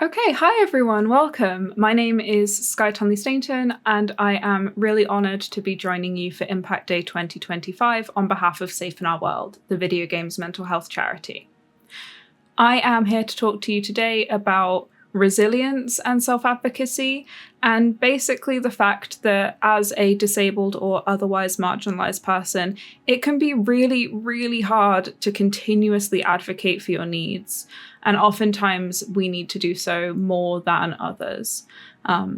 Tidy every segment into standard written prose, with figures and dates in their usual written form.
Okay, hi everyone, welcome. My name is Skye Tonley-Stainton and I am really honoured to be joining you for Impact Day 2025 on behalf of Safe in Our World, the video games mental health charity. I am here to talk to you today about resilience and self-advocacy, and basically the fact that as a disabled or otherwise marginalised person, it can be really, really hard to continuously advocate for your needs. And oftentimes we need to do so more than others.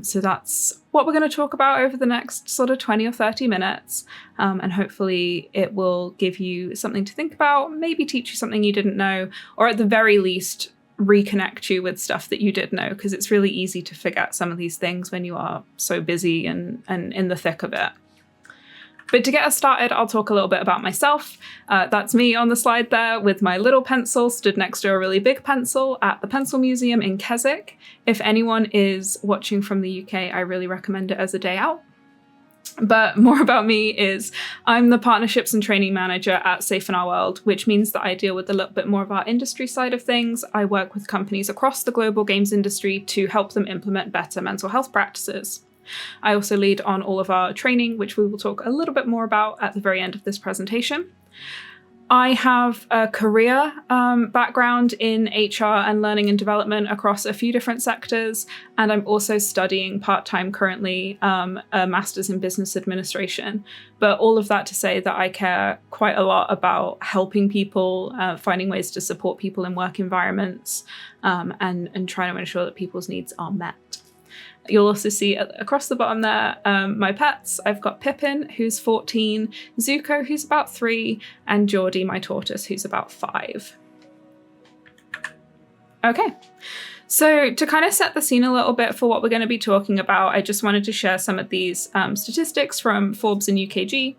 So that's what we're going to talk about over the next sort of 20 or 30 minutes. And hopefully it will give you something to think about, maybe teach you something you didn't know, or at the very least, reconnect you with stuff that you did know, because it's really easy to forget some of these things when you are so busy and in the thick of it. But to get us started, I'll talk a little bit about myself. That's me on the slide there with my little pencil stood next to a really big pencil at the Pencil Museum in Keswick. If anyone is watching from the UK, I really recommend it as a day out. But more about me is I'm the Partnerships and Training Manager at Safe in Our World, which means that I deal with a little bit more of our industry side of things. I work with companies across the global games industry to help them implement better mental health practices. I also lead on all of our training, which we will talk a little bit more about at the very end of this presentation. I have a career background in HR and learning and development across a few different sectors, and I'm also studying part-time currently a master's in business administration. But all of that to say that I care quite a lot about helping people, finding ways to support people in work environments, and trying to ensure that people's needs are met. You'll also see across the bottom there my pets. I've got Pippin, who's 14, Zuko, who's about 3, and Geordie, my tortoise, who's about 5. Okay, so to kind of set the scene a little bit for what we're going to be talking about, I just wanted to share some of these statistics from Forbes and UKG.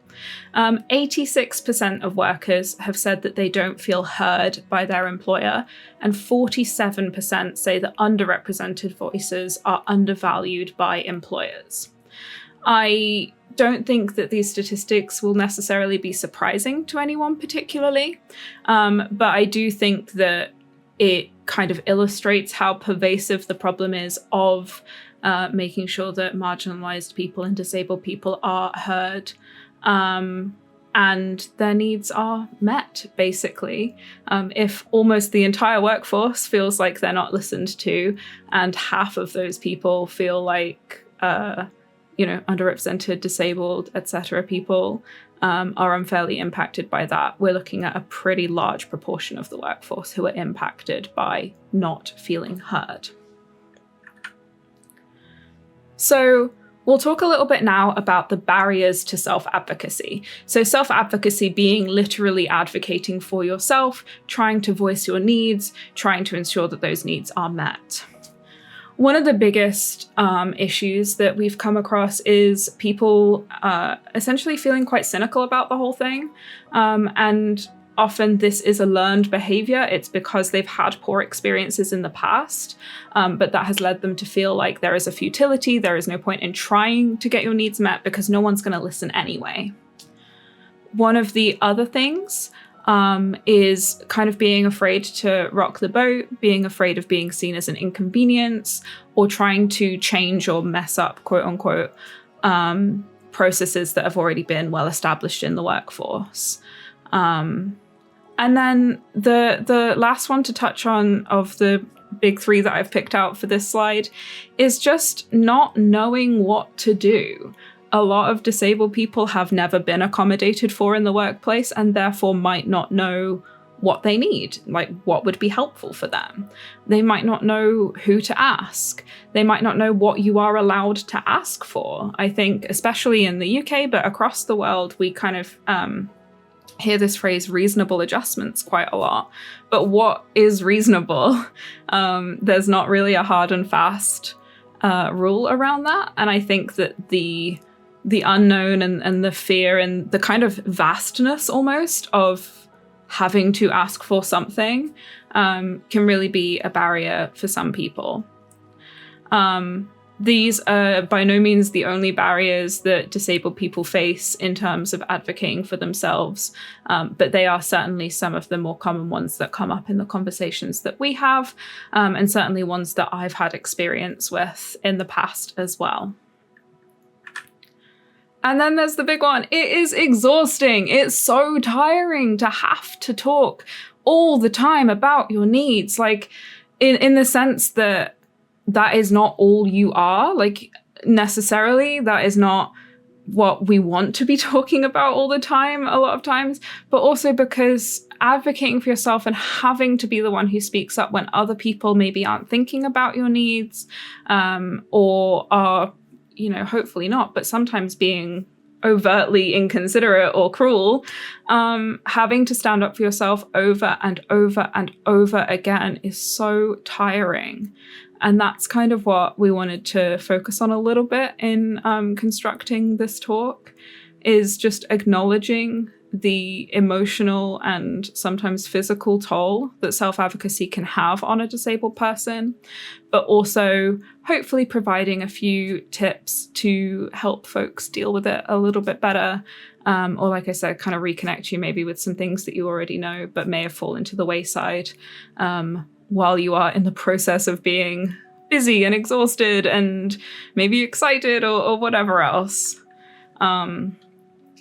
86% of workers have said that they don't feel heard by their employer, and 47% say that underrepresented voices are undervalued by employers. I don't think that these statistics will necessarily be surprising to anyone particularly, but I do think that it kind of illustrates how pervasive the problem is of making sure that marginalized people and disabled people are heard and their needs are met, basically. If almost the entire workforce feels like they're not listened to, and half of those people feel like, underrepresented, disabled, etc. people are unfairly impacted by that, we're looking at a pretty large proportion of the workforce who are impacted by not feeling heard. So we'll talk a little bit now about the barriers to self-advocacy. So self-advocacy being literally advocating for yourself, trying to voice your needs, trying to ensure that those needs are met. One of the biggest issues that we've come across is people essentially feeling quite cynical about the whole thing. And often this is a learned behavior. It's because they've had poor experiences in the past, but that has led them to feel like there is a futility. There is no point in trying to get your needs met because no one's going to listen anyway. One of the other things is kind of being afraid to rock the boat, being afraid of being seen as an inconvenience, or trying to change or mess up, quote unquote, processes that have already been well established in the workforce. And then the last one to touch on of the big 3 that I've picked out for this slide is just not knowing what to do. A lot of disabled people have never been accommodated for in the workplace and therefore might not know what they need, like what would be helpful for them. They might not know who to ask. They might not know what you are allowed to ask for. I think, especially in the UK, but across the world, we kind of hear this phrase reasonable adjustments quite a lot. But what is reasonable? There's not really a hard and fast rule around that. And I think that the unknown and the fear and the kind of vastness almost of having to ask for something can really be a barrier for some people. These are by no means the only barriers that disabled people face in terms of advocating for themselves, but they are certainly some of the more common ones that come up in the conversations that we have, and certainly ones that I've had experience with in the past as well. And then there's the big one. It is exhausting. It's so tiring to have to talk all the time about your needs, like in the sense that is not all you are, like necessarily. That is not what we want to be talking about all the time, a lot of times, but also because advocating for yourself and having to be the one who speaks up when other people maybe aren't thinking about your needs, or are, hopefully not, but sometimes being overtly inconsiderate or cruel, having to stand up for yourself over and over and over again is so tiring. And that's kind of what we wanted to focus on a little bit in constructing this talk, is just acknowledging the emotional and sometimes physical toll that self-advocacy can have on a disabled person, but also hopefully providing a few tips to help folks deal with it a little bit better. Or like I said, kind of reconnect you maybe with some things that you already know, but may have fallen to the wayside while you are in the process of being busy and exhausted and maybe excited or whatever else.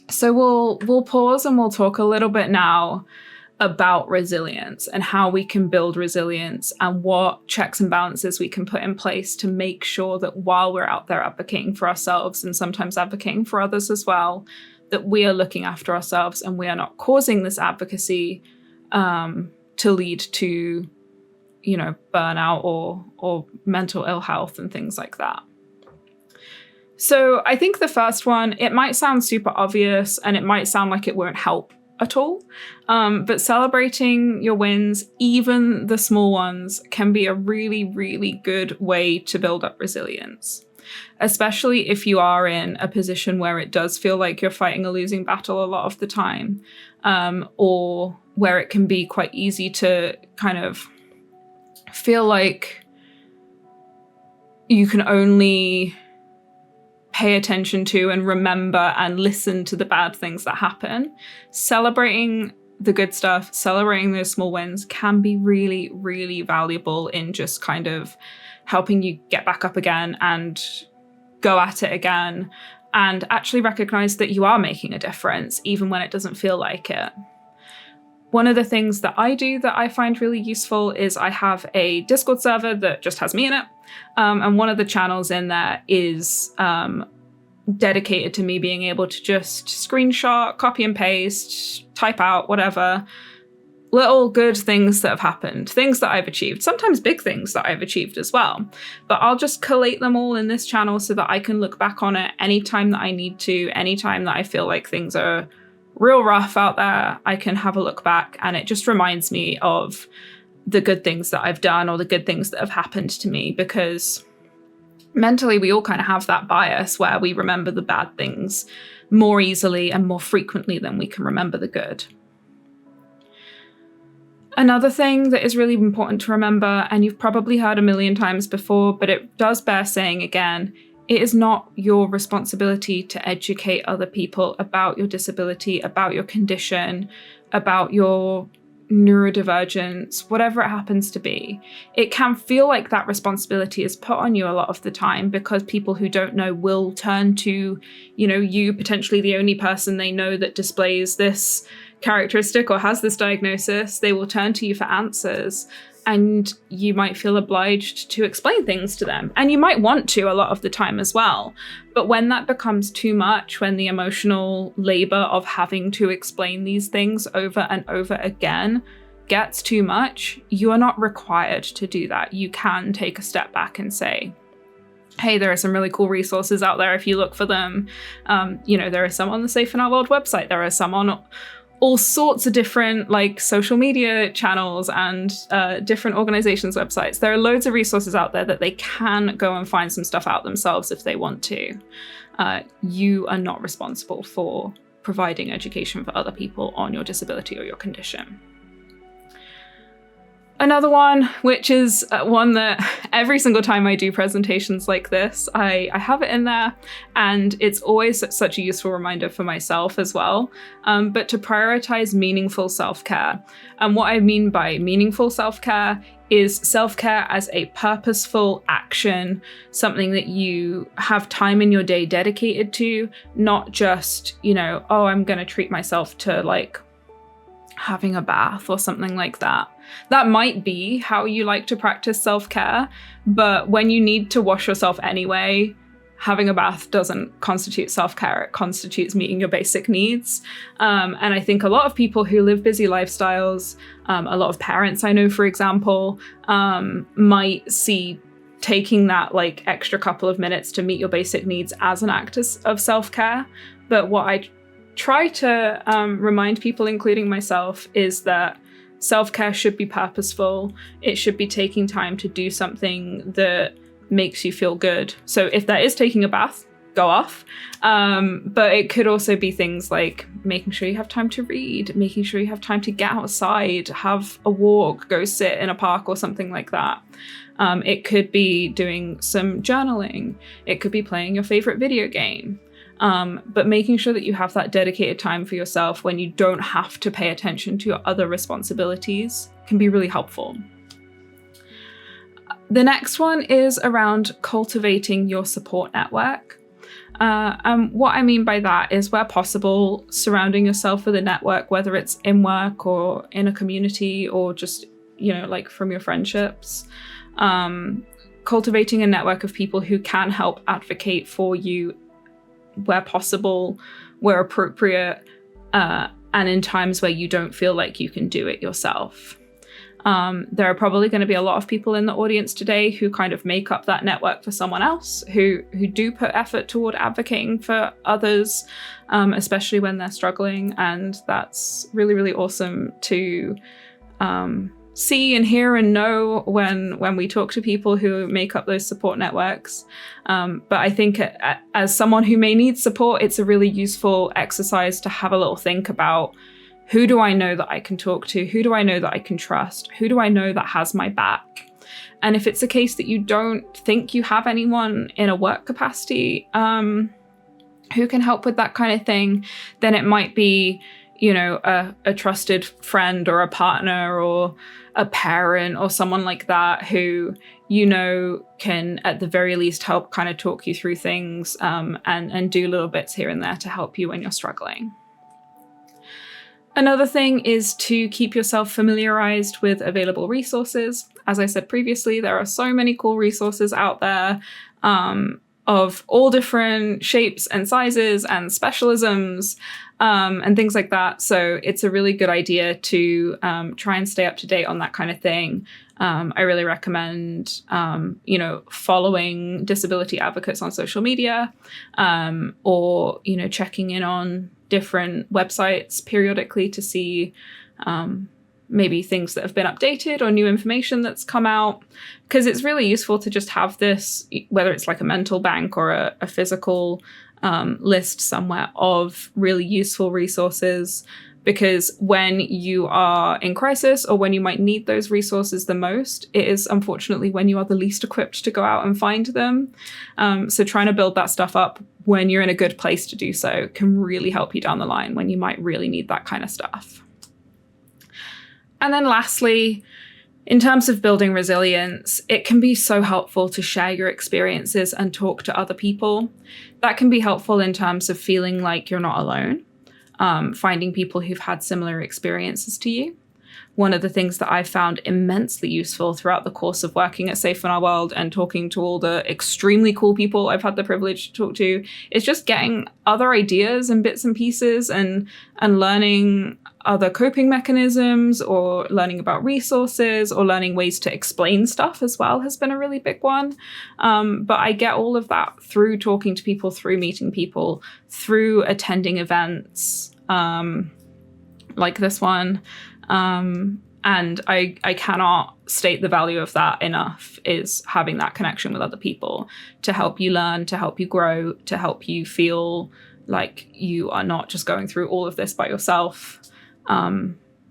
So we'll pause and we'll talk a little bit now about resilience and how we can build resilience and what checks and balances we can put in place to make sure that while we're out there advocating for ourselves and sometimes advocating for others as well, that we are looking after ourselves and we are not causing this advocacy to lead to, burnout or mental ill health and things like that. So I think the first one, it might sound super obvious and it might sound like it won't help at all, but celebrating your wins, even the small ones, can be a really, really good way to build up resilience, especially if you are in a position where it does feel like you're fighting a losing battle a lot of the time, or where it can be quite easy to kind of feel like you can only pay attention to and remember and listen to the bad things that happen. Celebrating the good stuff, celebrating those small wins can be really, really valuable in just kind of helping you get back up again and go at it again and actually recognize that you are making a difference, even when it doesn't feel like it. One of the things that I do that I find really useful is I have a Discord server that just has me in it. And one of the channels in there is dedicated to me being able to just screenshot, copy and paste, type out, whatever, little good things that have happened, things that I've achieved, sometimes big things that I've achieved as well. But I'll just collate them all in this channel so that I can look back on it anytime that I need to, anytime that I feel like things are real rough out there, I can have a look back and it just reminds me of the good things that I've done or the good things that have happened to me, because mentally we all kind of have that bias where we remember the bad things more easily and more frequently than we can remember the good. Another thing that is really important to remember, and you've probably heard a million times before, but it does bear saying again, it is not your responsibility to educate other people about your disability, about your condition, about your neurodivergence, whatever it happens to be. It can feel like that responsibility is put on you a lot of the time because people who don't know will turn to, you, potentially the only person they know that displays this characteristic or has this diagnosis. They will turn to you for answers. And you might feel obliged to explain things to them. And you might want to a lot of the time as well. But when that becomes too much, when the emotional labor of having to explain these things over and over again gets too much, you are not required to do that. You can take a step back and say, hey, there are some really cool resources out there if you look for them. There are some on the Safe in Our World website. There are some on all sorts of different social media channels and different organizations' websites. There are loads of resources out there that they can go and find some stuff out themselves if they want to. You are not responsible for providing education for other people on your disability or your condition. Another one, which is one that every single time I do presentations like this, I have it in there, and it's always such a useful reminder for myself as well, but to prioritize meaningful self-care. And what I mean by meaningful self-care is self-care as a purposeful action, something that you have time in your day dedicated to, not just, oh, I'm going to treat myself to like having a bath or something like that. That might be how you like to practice self-care, but when you need to wash yourself anyway, having a bath doesn't constitute self-care. It constitutes meeting your basic needs. And I think a lot of people who live busy lifestyles, a lot of parents I know, for example, might see taking that like extra couple of minutes to meet your basic needs as an act of self-care. But what I try to remind people, including myself, is that self-care should be purposeful. It should be taking time to do something that makes you feel good. So if that is taking a bath, go off. But it could also be things like making sure you have time to read, making sure you have time to get outside, have a walk, go sit in a park or something like that. It could be doing some journaling. It could be playing your favorite video game. But making sure that you have that dedicated time for yourself when you don't have to pay attention to your other responsibilities can be really helpful. The next one is around cultivating your support network. And what I mean by that is, where possible, surrounding yourself with a network, whether it's in work or in a community or just, like from your friendships. Cultivating a network of people who can help advocate for you where possible, where appropriate, and in times where you don't feel like you can do it yourself. There are probably going to be a lot of people in the audience today who kind of make up that network for someone else, who do put effort toward advocating for others, especially when they're struggling. And that's really, really awesome to see and hear and know when we talk to people who make up those support networks. But I think as someone who may need support, it's a really useful exercise to have a little think about, who do I know that I can talk to? Who do I know that I can trust? Who do I know that has my back? And if it's a case that you don't think you have anyone in a work capacity who can help with that kind of thing, then it might be, a trusted friend or a partner or a parent or someone like that who, can at the very least help kind of talk you through things and do little bits here and there to help you when you're struggling. Another thing is to keep yourself familiarized with available resources. As I said previously, there are so many cool resources out there of all different shapes and sizes and specialisms and things like that. So it's a really good idea to try and stay up to date on that kind of thing. I really recommend, following disability advocates on social media or, checking in on different websites periodically to see maybe things that have been updated or new information that's come out, because it's really useful to just have this, whether it's like a mental bank or a physical list somewhere of really useful resources, because when you are in crisis or when you might need those resources the most, it is unfortunately when you are the least equipped to go out and find them. So trying to build that stuff up when you're in a good place to do so can really help you down the line when you might really need that kind of stuff. And then lastly, in terms of building resilience, it can be so helpful to share your experiences and talk to other people. That can be helpful in terms of feeling like you're not alone, finding people who've had similar experiences to you. One of the things that I've found immensely useful throughout the course of working at Safe in Our World and talking to all the extremely cool people I've had the privilege to talk to is just getting other ideas and bits and pieces and learning other coping mechanisms, or learning about resources, or learning ways to explain stuff as well has been a really big one. But I get all of that through talking to people, through meeting people, through attending events like this one. And I cannot state the value of that enough, is having that connection with other people to help you learn, to help you grow, to help you feel like you are not just going through all of this by yourself.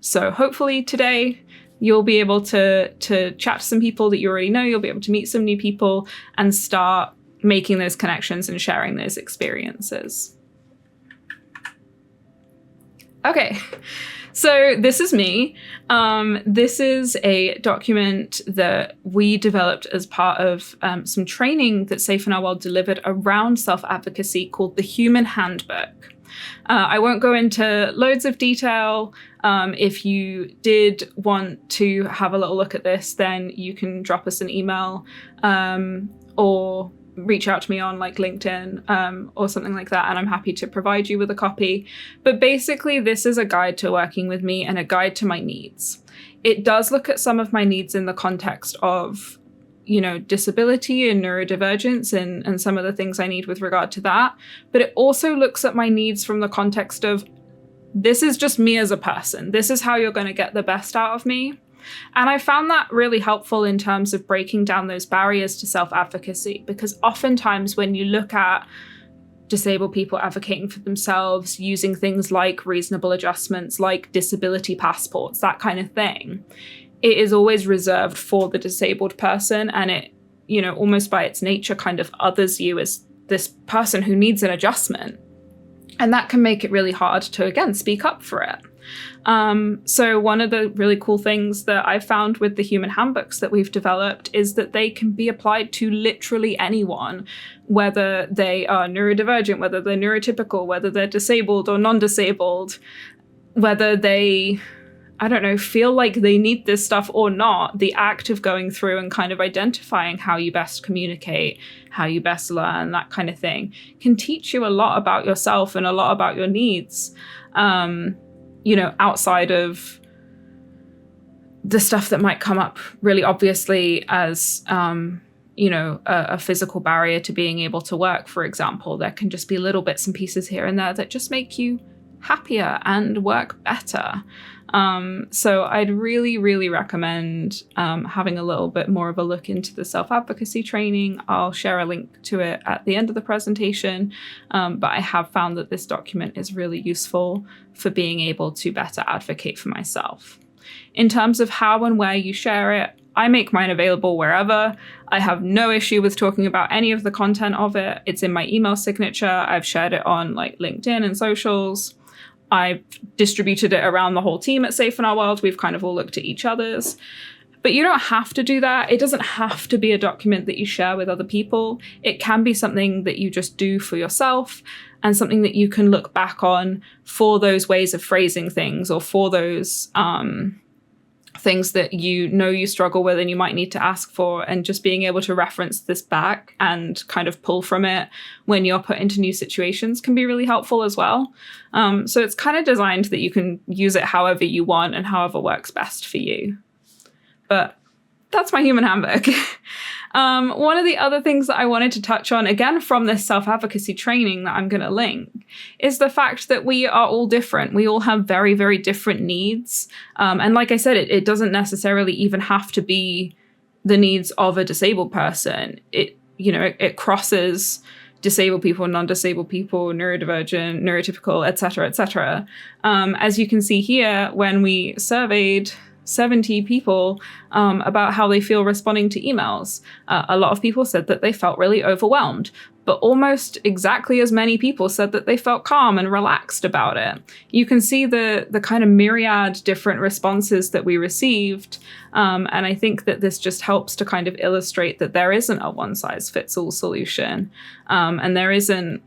So hopefully today You'll be able to chat to some people that you already know. You'll be able to meet some new people and start making those connections and sharing those experiences. Okay, so this is me. This is a document that we developed as part of some training that Safe in Our World delivered around self-advocacy called the Human Handbook. I won't go into loads of detail. If you did want to have a little look at this, then you can drop us an email or reach out to me on like LinkedIn or something like that, and I'm happy to provide you with a copy. But basically, this is a guide to working with me and a guide to my needs. It does look at some of my needs in the context of, you know, disability and neurodivergence and some of the things I need with regard to that. But it also looks at my needs from the context of, this is just me as a person. This is how you're going to get the best out of me. And I found that really helpful in terms of breaking down those barriers to self-advocacy, because oftentimes when you look at disabled people advocating for themselves, using things like reasonable adjustments, like disability passports, that kind of thing, it is always reserved for the disabled person. And it, you know, almost by its nature kind of others you as this person who needs an adjustment. And that can make it really hard to, again, speak up for it. So one of the really cool things that I found with the human handbooks that we've developed is that they can be applied to literally anyone, whether they are neurodivergent, whether they're neurotypical, whether they're disabled or non-disabled, whether they, I don't know, feel like they need this stuff or not. The act of going through and kind of identifying how you best communicate, how you best learn, that kind of thing, can teach you a lot about yourself and a lot about your needs. You know, outside of the stuff that might come up really obviously as, you know, a physical barrier to being able to work, for example. There can just be little bits and pieces here and there that just make you happier and work better. So I'd really, really recommend having a little bit more of a look into the self-advocacy training. I'll share a link to it at the end of the presentation, but I have found that this document is really useful for being able to better advocate for myself. In terms of how and where you share it, I make mine available wherever. I have no issue with talking about any of the content of it. It's in my email signature. I've shared it on like LinkedIn and socials. I've distributed it around the whole team at Safe in Our World. We've kind of all looked at each other's. But you don't have to do that. It doesn't have to be a document that you share with other people. It can be something that you just do for yourself and something that you can look back on for those ways of phrasing things or for those things that you know you struggle with and you might need to ask for, and just being able to reference this back and kind of pull from it when you're put into new situations can be really helpful as well. So it's kind of designed that you can use it however you want and however works best for you. But that's my human handbook. One of the other things that I wanted to touch on, again, from this self-advocacy training that I'm going to link, is the fact that we are all different. We all have very, very different needs. And like I said, it doesn't necessarily even have to be the needs of a disabled person. It crosses disabled people, non-disabled people, neurodivergent, neurotypical, et cetera, et cetera. As you can see here, when we surveyed 70 people about how they feel responding to emails. A lot of people said that they felt really overwhelmed, but almost exactly as many people said that they felt calm and relaxed about it. You can see the kind of myriad different responses that we received. And I think that this just helps to kind of illustrate that there isn't a one-size-fits-all solution. And there isn't,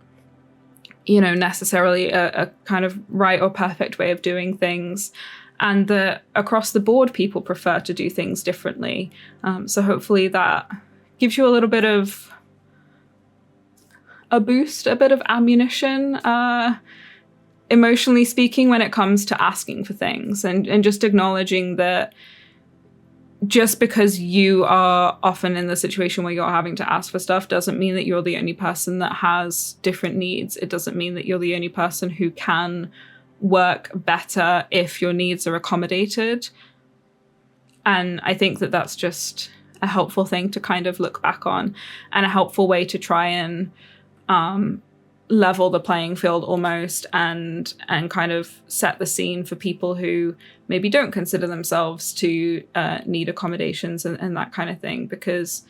necessarily a kind of right or perfect way of doing things. And that across the board, people prefer to do things differently. So hopefully that gives you a little bit of a boost, a bit of ammunition, emotionally speaking, when it comes to asking for things and just acknowledging that just because you are often in the situation where you're having to ask for stuff doesn't mean that you're the only person that has different needs. It doesn't mean that you're the only person who can work better if your needs are accommodated. And I think that that's just a helpful thing to kind of look back on, and a helpful way to try and level the playing field almost, and kind of set the scene for people who maybe don't consider themselves to need accommodations and that kind of thing, because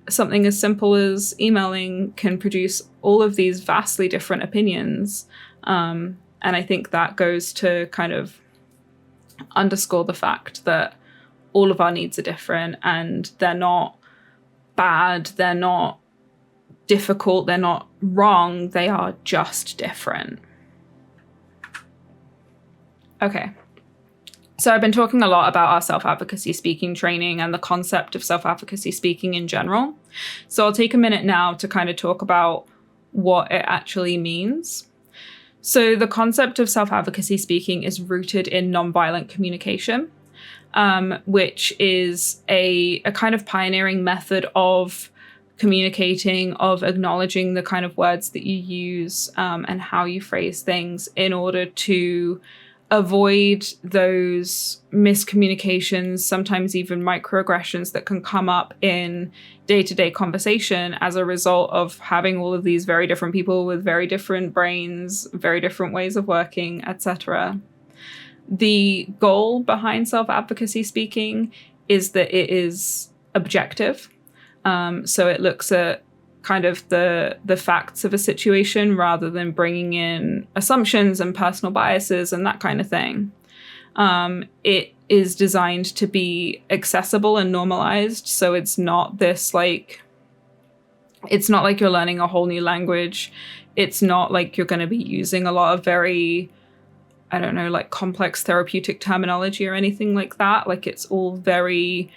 something as simple as emailing can produce all of these vastly different opinions. And I think that goes to kind of underscore the fact that all of our needs are different, and they're not bad, they're not difficult, they're not wrong, they are just different. Okay. So I've been talking a lot about our self-advocacy speaking training and the concept of self-advocacy speaking in general. So I'll take a minute now to kind of talk about what it actually means. So the concept of self-advocacy speaking is rooted in nonviolent communication, which is a kind of pioneering method of communicating, of acknowledging the kind of words that you use and how you phrase things in order to avoid those miscommunications, sometimes even microaggressions that can come up in day-to-day conversation as a result of having all of these very different people with very different brains, very different ways of working, etc. The goal behind self-advocacy speaking is that it is objective. So it looks at kind of the facts of a situation rather than bringing in assumptions and personal biases and that kind of thing. It is designed to be accessible and normalized. So it's not this it's not like you're learning a whole new language. It's not like you're going to be using a lot of very, I don't know, like complex therapeutic terminology or anything like that. Like it's all very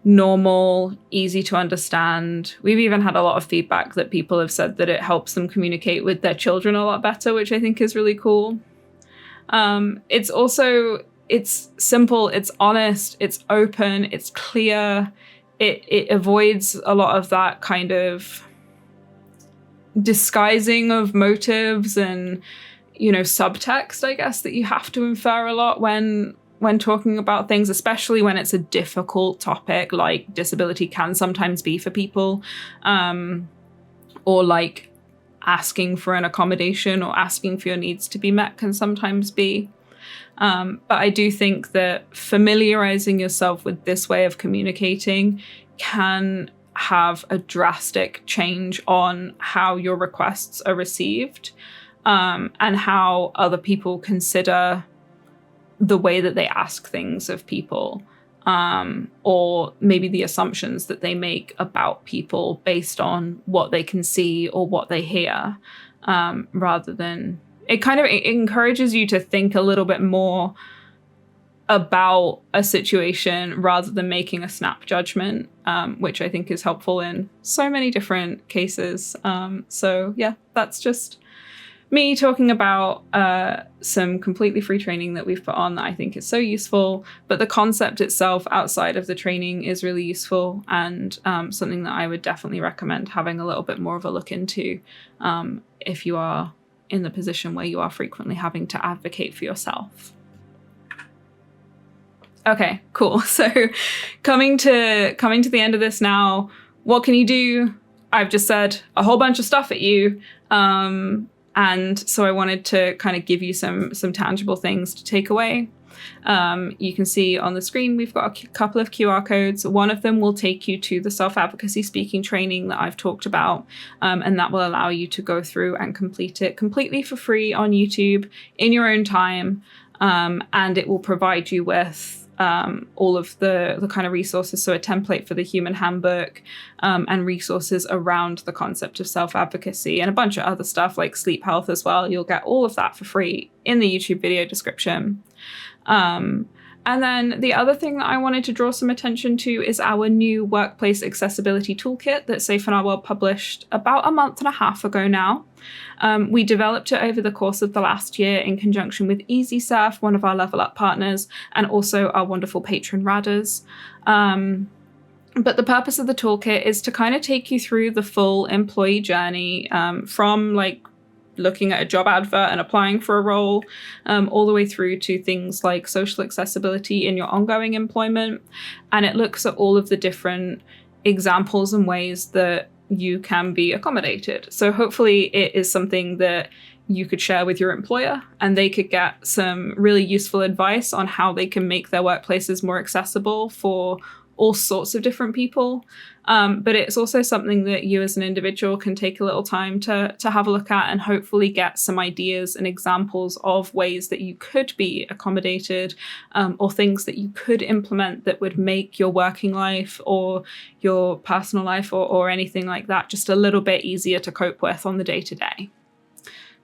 normal, easy to understand. We've even had a lot of feedback that people have said that it helps them communicate with their children a lot better, which I think is really cool. It's simple, it's honest, it's open, it's clear. It avoids a lot of that kind of disguising of motives and, subtext, I guess, that you have to infer a lot when talking about things, especially when it's a difficult topic like disability can sometimes be for people, or like asking for an accommodation or asking for your needs to be met can sometimes be. But I do think that familiarizing yourself with this way of communicating can have a drastic change on how your requests are received, and how other people consider the way that they ask things of people, or maybe the assumptions that they make about people based on what they can see or what they hear, rather than it encourages you to think a little bit more about a situation rather than making a snap judgment, which I think is helpful in so many different cases. So yeah, that's just me talking about some completely free training that we've put on that I think is so useful, but the concept itself outside of the training is really useful, and something that I would definitely recommend having a little bit more of a look into if you are in the position where you are frequently having to advocate for yourself. Okay, cool. So coming to the end of this now, what can you do? I've just said a whole bunch of stuff at you. And so I wanted to kind of give you some tangible things to take away. You can see on the screen, we've got a couple of QR codes. One of them will take you to the self-advocacy speaking training that I've talked about. And that will allow you to go through and complete it completely for free on YouTube in your own time. And it will provide you with all of the kind of resources, so a template for the human handbook, and resources around the concept of self-advocacy and a bunch of other stuff like sleep health as well. You'll get all of that for free in the YouTube video description. And then the other thing that I wanted to draw some attention to is our new workplace accessibility toolkit that Safe in Our World published about a month and a half ago now. We developed it over the course of the last year in conjunction with EasySurf, one of our Level Up partners, and also our wonderful patron Radders. But the purpose of the toolkit is to kind of take you through the full employee journey, from like looking at a job advert and applying for a role, all the way through to things like social accessibility in your ongoing employment. And it looks at all of the different examples and ways that you can be accommodated. So hopefully it is something that you could share with your employer and they could get some really useful advice on how they can make their workplaces more accessible for all sorts of different people. But it's also something that you as an individual can take a little time to have a look at and hopefully get some ideas and examples of ways that you could be accommodated, or things that you could implement that would make your working life or your personal life or anything like that just a little bit easier to cope with on the day-to-day.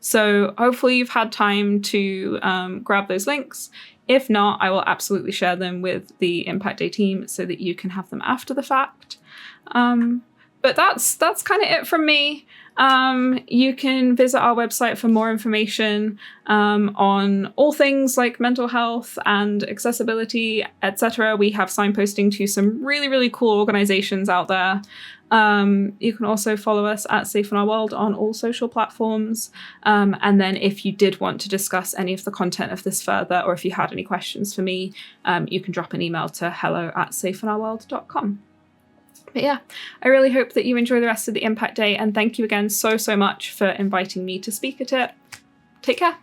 So hopefully you've had time to grab those links. If not, I will absolutely share them with the Impact Day team so that you can have them after the fact. But that's kind of it from me. You can visit our website for more information on all things like mental health and accessibility, etc. We have signposting to some really, really cool organizations out there. You can also follow us at Safe in Our World on all social platforms. And then if you did want to discuss any of the content of this further, or if you had any questions for me, you can drop an email to hello@safeinourworld.com. But yeah, I really hope that you enjoy the rest of the Impact Day, and thank you again so much for inviting me to speak at it. Take care.